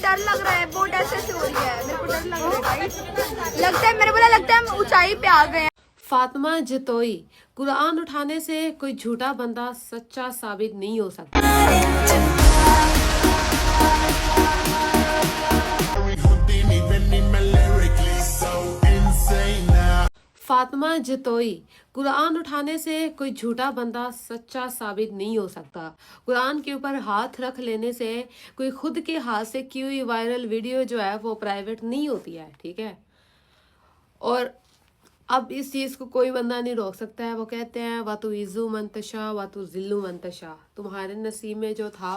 डर लग रहा है, बोट ऐसे हो रही है, मेरे को डर लग रहा है गाइस। लगता है मेरे को लगता है हम ऊंचाई पे आ गए हैं। फातिमा जतोई, कुरान उठाने से कोई झूठा बंदा सच्चा साबित नहीं हो सकता। फातिमा जतोई, कुरान उठाने से कोई झूठा बंदा सच्चा साबित नहीं हो सकता। कुरान के ऊपर हाथ रख लेने से कोई खुद के हाथ से की हुई वायरल वीडियो जो है वो प्राइवेट नहीं होती है, ठीक है। और अब इस चीज़ को कोई बंदा नहीं रोक सकता है। वो कहते हैं वा तो इज़्ज़ु मंतशा वा तो ज़िल्लु मंतशा, तुम्हारे नसीब में जो था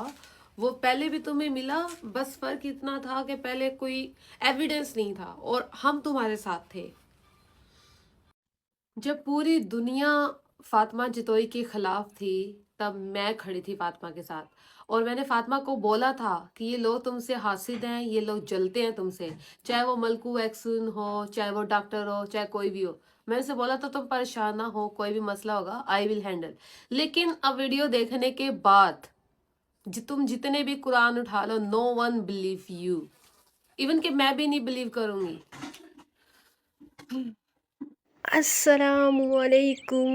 वो पहले भी तुम्हें मिला, बस फर्क इतना था कि पहले कोई एविडेंस नहीं था और हम तुम्हारे साथ थे। जब पूरी दुनिया फातिमा जतोई के खिलाफ थी तब मैं खड़ी थी फातिमा के साथ, और मैंने फातिमा को बोला था कि ये लोग तुमसे हासिद हैं, ये लोग जलते हैं तुमसे, चाहे वो मलकू एक्सन हो, चाहे वो डॉक्टर हो, चाहे कोई भी हो। मैंने उसे बोला था तुम परेशान ना हो, कोई भी मसला होगा आई विल हैंडल। लेकिन अब वीडियो देखने के बाद तुम जितने भी कुरान उठा लो, no one believe you, even कि मैं भी नहीं बिलीव करूंगी। अस्सलामुअलैकुम,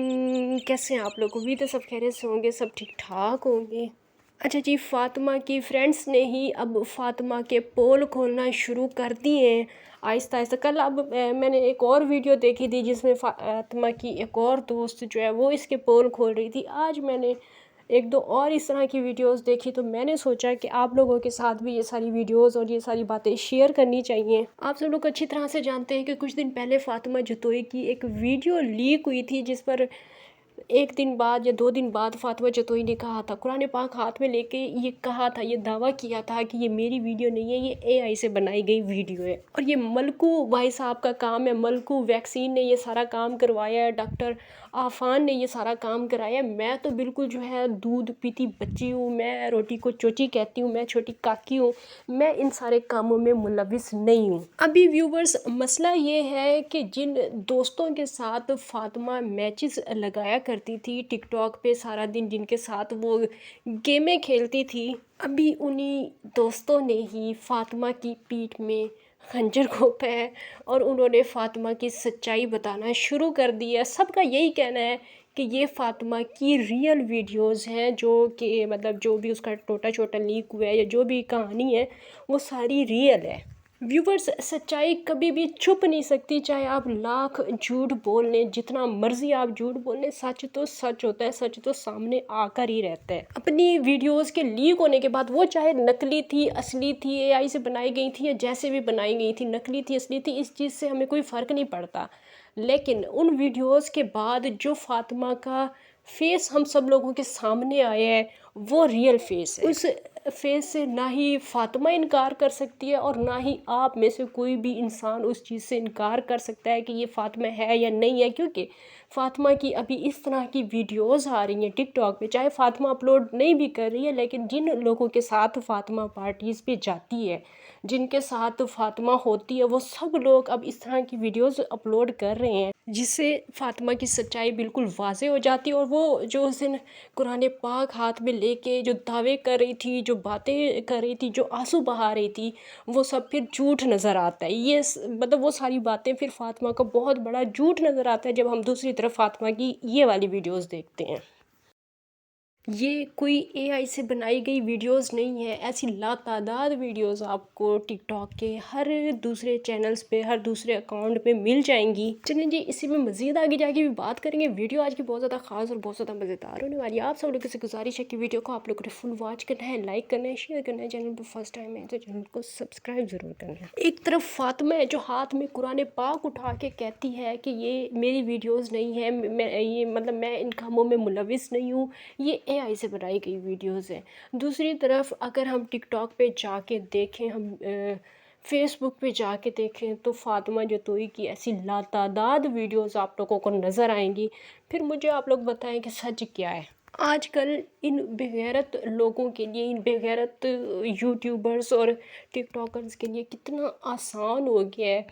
कैसे हैं आप लोग? उम्मीद है सब खैरियत से होंगे, सब ठीक ठाक होंगे। अच्छा जी, फ़ातिमा की फ्रेंड्स ने ही अब फ़ातिमा के पोल खोलना शुरू कर दिए हैं आहिस्ता आहिस्ता। कल अब मैंने एक और वीडियो देखी थी जिसमें फ़ातिमा की एक और दोस्त जो है वो इसके पोल खोल रही थी। आज मैंने एक दो और इस तरह की वीडियोस देखी तो मैंने सोचा कि आप लोगों के साथ भी ये सारी वीडियोस और ये सारी बातें शेयर करनी चाहिए। आप सब लोग अच्छी तरह से जानते हैं कि कुछ दिन पहले फ़ातिमा जतोई की एक वीडियो लीक हुई थी जिस पर एक दिन बाद या 2 दिन बाद फ़ातिमा जतोई ने कहा था, कुरान पाक हाथ में लेके ये कहा था, ये दावा किया था कि ये मेरी वीडियो नहीं है, ये एआई से बनाई गई वीडियो है और ये मलकू भाई साहब का काम है। मलकू वैक्सीन ने ये सारा काम करवाया है, डॉक्टर आफान ने ये सारा काम कराया। मैं तो बिल्कुल जो है दूध पीती बच्ची हूँ, मैं रोटी को चोची कहती हूँ, मैं छोटी काकी हूँ, मैं इन सारे कामों में मुलविस नहीं हूँ। अभी व्यूवर्स, मसला ये है कि जिन दोस्तों के साथ फ़ातिमा मैचेस लगाया करती थी टिकटॉक पे सारा दिन, जिनके साथ वो गेमें खेलती थी, अभी उन्हीं दोस्तों ने ही फ़ातिमा की पीठ में खंजर घोंपा है और उन्होंने फ़ातिमा की सच्चाई बताना शुरू कर दी है। सबका यही कहना है कि ये फ़ातिमा की रियल वीडियोस हैं, जो कि मतलब जो भी उसका टोटा छोटा लीक हुआ है या जो भी कहानी है वो सारी रियल है। व्यूवर्स, सच्चाई कभी भी छुप नहीं सकती, चाहे आप लाख झूठ बोल लें, जितना मर्जी आप झूठ बोल लें, सच तो सच होता है, सच तो सामने आकर ही रहता है। अपनी वीडियोस के लीक होने के बाद वो चाहे नकली थी, असली थी, एआई से बनाई गई थी या जैसे भी बनाई गई थी, नकली थी, असली थी, इस चीज़ से हमें कोई फ़र्क नहीं पड़ता। लेकिन उन वीडियोस के बाद जो फ़ातिमा का फेस हम सब लोगों के सामने आया है वो रियल फेस है। उस फेस से ना ही फ़ातिमा इनकार कर सकती है और ना ही आप में से कोई भी इंसान उस चीज़ से इनकार कर सकता है कि ये फ़ातिमा है या नहीं है, क्योंकि फ़ातिमा की अभी इस तरह की वीडियोस आ रही हैं टिकटॉक पे। चाहे फ़ातिमा अपलोड नहीं भी कर रही है, लेकिन जिन लोगों के साथ फ़ातिमा पार्टीज़ पे जाती है, जिनके साथ फ़ातिमा होती है, वो सब लोग अब इस तरह की वीडियोस अपलोड कर रहे हैं जिससे फ़ातिमा की सच्चाई बिल्कुल वाज़ेह हो जाती है। और वो जो उस दिन कुरान पाक हाथ में लेके जो दावे कर रही थी, जो बातें कर रही थी, जो आंसू बहा रही थी, वो सब फिर झूठ नज़र आता है। ये मतलब वो सारी बातें फिर फ़ातिमा का बहुत बड़ा झूठ नज़र आता है जब हम दूसरी तरफ फ़ातिमा की ये वाली वीडियोस देखते हैं। ये कोई एआई से बनाई गई वीडियोस नहीं है, ऐसी लातादाद वीडियोस आपको टिकटॉक के हर दूसरे चैनल्स पे, हर दूसरे अकाउंट पे मिल जाएंगी। चलिए जी, इसी में मज़ीद आगे जाके भी बात करेंगे। वीडियो आज की बहुत ज़्यादा ख़ास और बहुत ज़्यादा मज़ेदार होने वाली है। आप सब लोगों से गुजारिश है कि वीडियो को आप लोगों ने फुल वॉच करना है, लाइक करना है, शेयर करना है। चैनल पर फर्स्ट टाइम है तो चैनल को सब्सक्राइब ज़रूर करना है। एक तरफ फ़ातिमा है जो हाथ में कुरान पाक उठा के कहती है कि ये मेरी वीडियोज़ नहीं है, मैं इन कामों में मुलविस नहीं हूँ, ये एआई से बनाई गई वीडियोस हैं। दूसरी तरफ अगर हम टिकटॉक पे जाके देखें, हम फेसबुक पे जाके देखें तो फ़ातिमा जतोई की ऐसी लातादाद वीडियोस आप लोगों को नज़र आएंगी। फिर मुझे आप लोग बताएं कि सच क्या है। आजकल इन बेगैरत लोगों के लिए, इन बेगैरत यूट्यूबर्स और टिकटॉकर्स के लिए कितना आसान हो गया है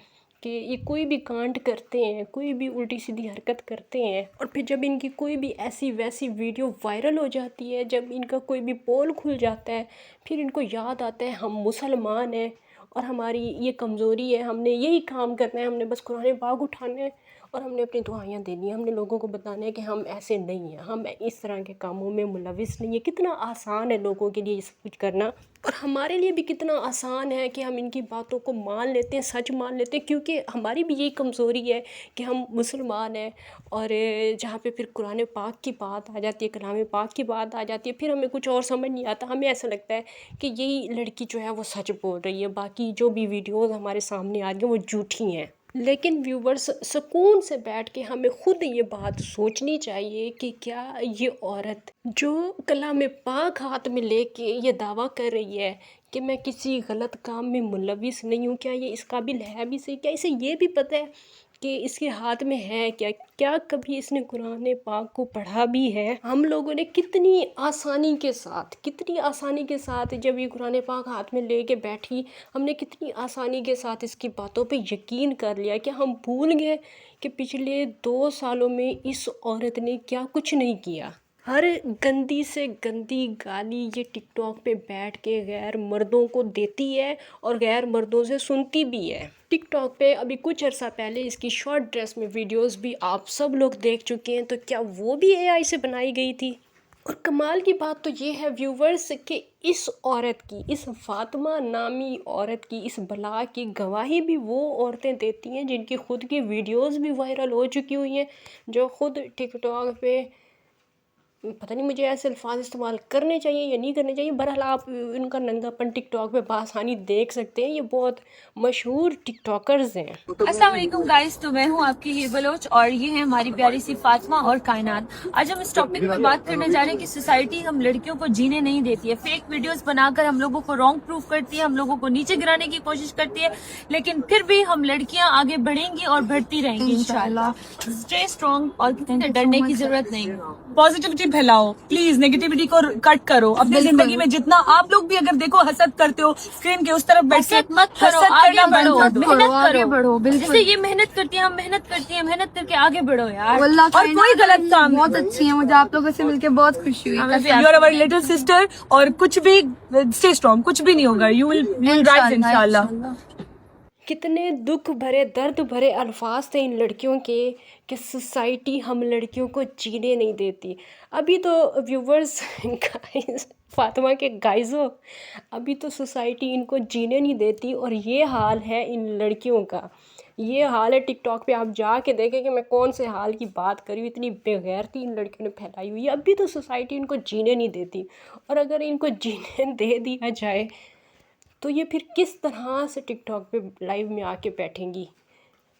کے یہ کوئی بھی کانڈ کرتے ہیں, کوئی بھی الٹی سیدھی حرکت کرتے ہیں, اور پھر جب ان کی کوئی بھی ایسی ویسی ویڈیو وائرل ہو جاتی ہے, جب ان کا کوئی بھی پول کھل جاتا ہے, پھر ان کو یاد آتا ہے ہم مسلمان ہیں اور ہماری یہ کمزوری ہے, ہم نے یہی کام کرنا ہے, ہم نے بس قرآن پاک اٹھانا ہے اور ہم نے اپنی دعائیاں دینی ہیں, ہم نے لوگوں کو بتانا ہے کہ ہم ایسے نہیں ہیں, ہم اس طرح کے کاموں میں ملوث نہیں ہیں. کتنا آسان ہے لوگوں کے لیے یہ سب کچھ کرنا, اور ہمارے لیے بھی کتنا آسان ہے کہ ہم ان کی باتوں کو مان لیتے ہیں, سچ مان لیتے ہیں, کیونکہ ہماری بھی یہی کمزوری ہے کہ ہم مسلمان ہیں. اور جہاں پہ پھر قرآن پاک کی بات آ جاتی ہے, کلام پاک کی بات آ جاتی ہے, پھر ہمیں کچھ اور سمجھ نہیں آتا. ہمیں ایسا لگتا ہے کہ یہی لڑکی جو ہے وہ سچ بول رہی ہے, باقی جو بھی ویڈیوز ہمارے سامنے آ رہی ہیں وہ جھوٹی ہیں. لیکن ویورز, سکون سے بیٹھ کے ہمیں خود یہ بات سوچنی چاہیے کہ کیا یہ عورت جو کلام پاک ہاتھ میں لے کے یہ دعویٰ کر رہی ہے کہ میں کسی غلط کام میں ملوث نہیں ہوں, کیا یہ اس قابل ہے بھی صحیح؟ کیا اسے یہ بھی پتہ ہے کہ اس کے ہاتھ میں ہے کیا کبھی اس نے قرآن پاک کو پڑھا بھی ہے؟ ہم لوگوں نے کتنی آسانی کے ساتھ جب یہ قرآن پاک ہاتھ میں لے کے بیٹھی, ہم نے کتنی آسانی کے ساتھ اس کی باتوں پہ یقین کر لیا کہ ہم بھول گئے کہ پچھلے 2 سالوں میں اس عورت نے کیا کچھ نہیں کیا. ہر گندی سے گندی گالی یہ ٹک ٹاک پہ بیٹھ کے غیر مردوں کو دیتی ہے اور غیر مردوں سے سنتی بھی ہے. ٹک ٹاک پہ ابھی کچھ عرصہ پہلے اس کی شارٹ ڈریس میں ویڈیوز بھی آپ سب لوگ دیکھ چکے ہیں, تو کیا وہ بھی اے آئی سے بنائی گئی تھی؟ اور کمال کی بات تو یہ ہے ویورز کہ اس عورت کی, اس فاطمہ نامی عورت کی اس بلا کی گواہی بھی وہ عورتیں دیتی ہیں جن کی خود کی ویڈیوز بھی وائرل ہو چکی ہوئی ہیں, جو خود ٹک ٹاک پہ, پتہ نہیں مجھے ایسے الفاظ استعمال کرنے چاہیے یا نہیں کرنے چاہیے, بہرحال آپ ان کا ننگا پن ٹک ٹاک پہ بآسانی دیکھ سکتے ہیں. یہ بہت مشہور ٹک ٹاکرز ہیں. السلام علیکم گائز, تو میں ہوں آپ کی ہیر بلوچ اور یہ ہے ہماری پیاری سی فاطمہ اور کائنات. آج ہم اس ٹاپک میں بات کرنے جا رہے ہیں کہ سوسائٹی ہم لڑکیوں کو جینے نہیں دیتی ہے, فیک ویڈیوز بنا کر ہم لوگوں کو رانگ پروف کرتی ہے, ہم لوگوں کو نیچے گرانے کی کوشش کرتی ہے, لیکن پھر بھی ہم لڑکیاں آگے بڑھیں گی اور بڑھتی رہیں گی انشاءاللہ. اسٹے اسٹرانگ اور کسی ڈرنے کی ضرورت نہیں. پازیٹیوٹی پھیلاؤ پلیز, نیگیٹیوٹی کو کٹ کرو اپنی زندگی میں. جتنا آپ لوگ بھی اگر دیکھو حسد کرتے ہو اسکرین کے اس طرف بیٹھ کے, حسد مت کرو, حسد آگے کرنا بڑھو, بند کر دو. محنت کرو. جیسے یہ محنت کرتی ہیں, ہم محنت کرتی ہیں, محنت کر کے آگے بڑھو یار. اور کوئی غلط کام بہت اچھی ہے, مجھے آپ لوگوں سے مل کے بہت خوشی ہوئی. You are our little sister, اور کچھ بھی اسٹے اسٹرانگ, کچھ بھی نہیں ہوگا, یو ول رائز انشاءاللہ. کتنے دکھ بھرے, درد بھرے الفاظ تھے ان لڑکیوں کے کہ سوسائٹی ہم لڑکیوں کو جینے نہیں دیتی. ابھی تو ویورز گائز, فاطمہ کے گائزوں, ابھی تو سوسائٹی ان کو جینے نہیں دیتی, اور یہ حال ہے ان لڑکیوں کا. یہ حال ہے ٹک ٹاک پہ, آپ جا کے دیکھیں کہ میں کون سے حال کی بات کری ہوں. اتنی بے غیرتی ان لڑکیوں نے پھیلائی ہوئی ہے. ابھی تو سوسائٹی ان کو جینے نہیں دیتی, اور اگر ان کو جینے دے دیا جائے تو یہ پھر کس طرح سے ٹک ٹاک پہ لائیو میں آ کے بیٹھیں گی.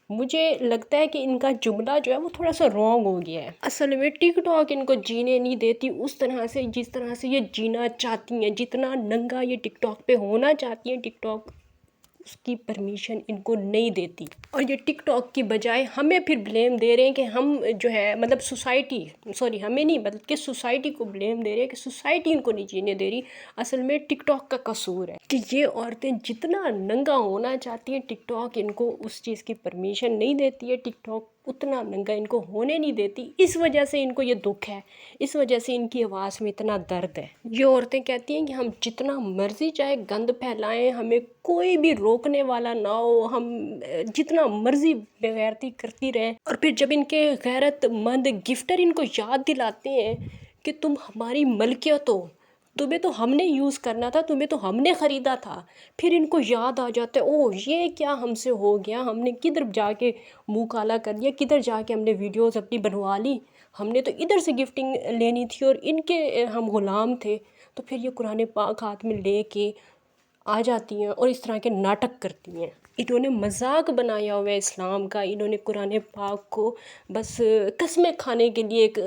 مجھے لگتا ہے کہ ان کا جملہ جو ہے وہ تھوڑا سا رانگ ہو گیا ہے. اصل میں ٹک ٹاک ان کو جینے نہیں دیتی اس طرح سے جس طرح سے یہ جینا چاہتی ہیں. جتنا ننگا یہ ٹک ٹاک پہ ہونا چاہتی ہیں, ٹک ٹاک اس کی پرمیشن ان کو نہیں دیتی. اور یہ ٹک ٹاک کی بجائے ہمیں پھر بلیم دے رہے ہیں کہ ہم جو ہے مطلب سوسائٹی, سوری ہمیں نہیں بلکہ سوسائٹی کو بلیم دے رہے ہیں کہ سوسائٹی ان کو نہیں جینے دے رہی. اصل میں ٹک ٹاک کا قصور ہے کہ یہ عورتیں جتنا ننگا ہونا چاہتی ہیں, ٹک ٹاک ان کو اس چیز کی پرمیشن نہیں دیتی ہے. ٹک ٹاک اتنا ننگا ان کو ہونے نہیں دیتی. اس وجہ سے ان کو یہ دکھ ہے, اس وجہ سے ان کی آواز میں اتنا درد ہے. یہ عورتیں کہتی ہیں کہ ہم جتنا مرضی چاہے گند پھیلائیں, ہمیں کوئی بھی روکنے والا نہ ہو, ہم جتنا مرضی بغیرتی کرتی رہیں. اور پھر جب ان کے غیرت مند گفٹر ان کو یاد دلاتے ہیں کہ تم ہماری ملکیت ہو, تمہیں تو ہم نے یوز کرنا تھا, تمہیں تو ہم نے خریدا تھا, پھر ان کو یاد آ جاتا ہے اوہ یہ کیا ہم سے ہو گیا, ہم نے کدھر جا کے منہ کالا کر دیا, کدھر جا کے ہم نے ویڈیوز اپنی بنوا لی, ہم نے تو ادھر سے گفٹنگ لینی تھی اور ان کے ہم غلام تھے. تو پھر یہ قرآن پاک ہاتھ میں لے کے آ جاتی ہیں اور اس طرح کے ناٹک کرتی ہیں. انہوں نے مذاق بنایا ہوا ہے اسلام کا. انہوں نے قرآن پاک کو بس قسمیں کھانے کے لیے ایک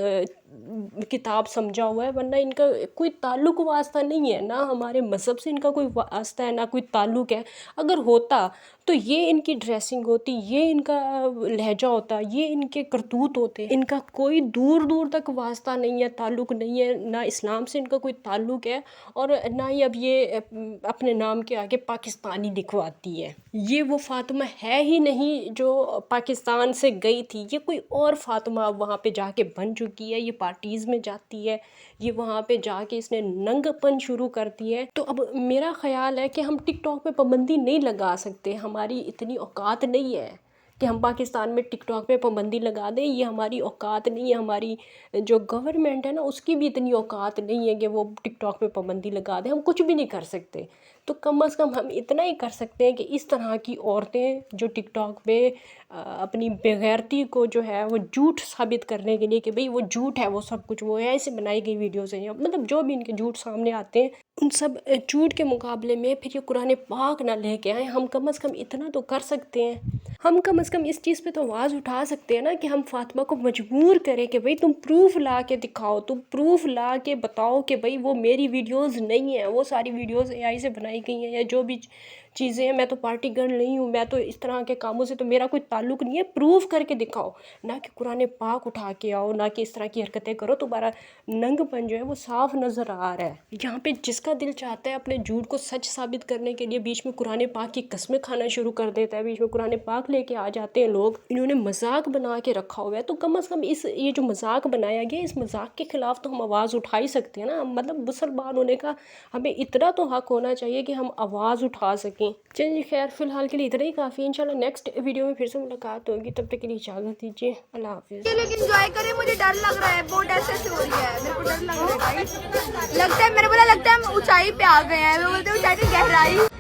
किताब समझा हुआ है, वरना इनका कोई ताल्लुक वास्ता नहीं है, ना हमारे मज़हब से इनका कोई वास्ता है, ना कोई ताल्लुक है। अगर होता तो ये इनकी ड्रेसिंग होती, ये इनका लहजा होता, ये इनके करतूत होते। इनका कोई दूर दूर तक वास्ता नहीं है, ताल्लुक नहीं है, ना इस्लाम से इनका कोई ताल्लुक है, और ना ही अब ये अपने नाम के आगे पाकिस्तानी लिखवाती है। ये वो फातिमा है ही नहीं जो पाकिस्तान से गई थी, ये कोई और फातिमा अब वहाँ पे जाके बन चुकी है। ये पार्टीज़ में जाती है, ये वहाँ पे जाके इसने नंगपन शुरू कर दी है। तो अब मेरा ख़्याल है कि हम टिकटॉक पे पाबंदी नहीं लगा सकते, हमारी इतनी औकात नहीं है कि हम पाकिस्तान में टिकटॉक पे पाबंदी लगा दें। ये हमारी औकात नहीं है, हमारी जो गवर्नमेंट है ना उसकी भी इतनी औकात नहीं है कि वो टिकटॉक पे पाबंदी लगा दें। हम कुछ भी नहीं कर सकते, तो कम अज़ कम हम इतना ही कर सकते हैं कि इस तरह की औरतें जो टिकटॉक पे अपनी बेगैरती को जो है वो झूठ साबित करने के लिए कि भाई वो झूठ है, वो सब कुछ वो ऐसे बनाई गई वीडियोज़ हैं, मतलब जो भी इनके झूठ सामने आते हैं उन सब झूठ के मुकाबले में फिर ये कुरान पाक ना लेके आए। हम कम अज़ कम इतना तो कर सकते हैं, हम कम अज़ कम इस चीज़ पे तो आवाज़ उठा सकते हैं ना कि हम फातिमा को मजबूर करें कि भाई तुम प्रूफ ला के दिखाओ, तुम प्रूफ ला के बताओ कि भाई वो मेरी वीडियोज़ नहीं है, वो सारी वीडियोज़ AI से बनाई गई हैं, या जो भी चीज़ें हैं। मैं तो पार्टी गर्ल नहीं हूँ, मैं तो इस तरह के कामों से तो मेरा कोई ताल्लुक़ नहीं है। प्रूफ करके दिखाओ, ना कि कुरान पाक उठा के आओ, ना कि इस तरह की हरकतें करो। तुम्हारा नंगपन जो है वो साफ नज़र आ रहा है। यहाँ पे जिसका दिल चाहता है अपने झूठ को सच साबित करने के लिए बीच में कुरान पाक की कस्में खाना शुरू कर देता है, बीच में कुरान पाक लेके आ जाते हैं लोग। इन्होंने मजाक बना के रखा हुआ है, तो कम अज़ कम ये जो मजाक बनाया गया, इस मजाक के ख़िलाफ़ तो हम आवाज़ उठा ही सकते हैं ना। मतलब मुसलमान होने का हमें इतना तो हक़ होना चाहिए कि हम आवाज़ उठा सकें। चलिए खैर फ़िलहाल के लिए इतना ही काफ़ी है। इंशाल्लाह नेक्स्ट वीडियो में फिर से मुलाकात होगी, तब तक के लिए इजाज़त दीजिए। अल्लाह हाफ़िज़। लेकिन एंजॉय करें, मुझे डर लग रहा है, बोट ऐसे हो रही है, मेरे को डर लग रहा है। लगता है, मेरे बोला लगता है हम ऊंचाई पे आ गए हैं, मैं बोलते ऊंचाई की गहराई।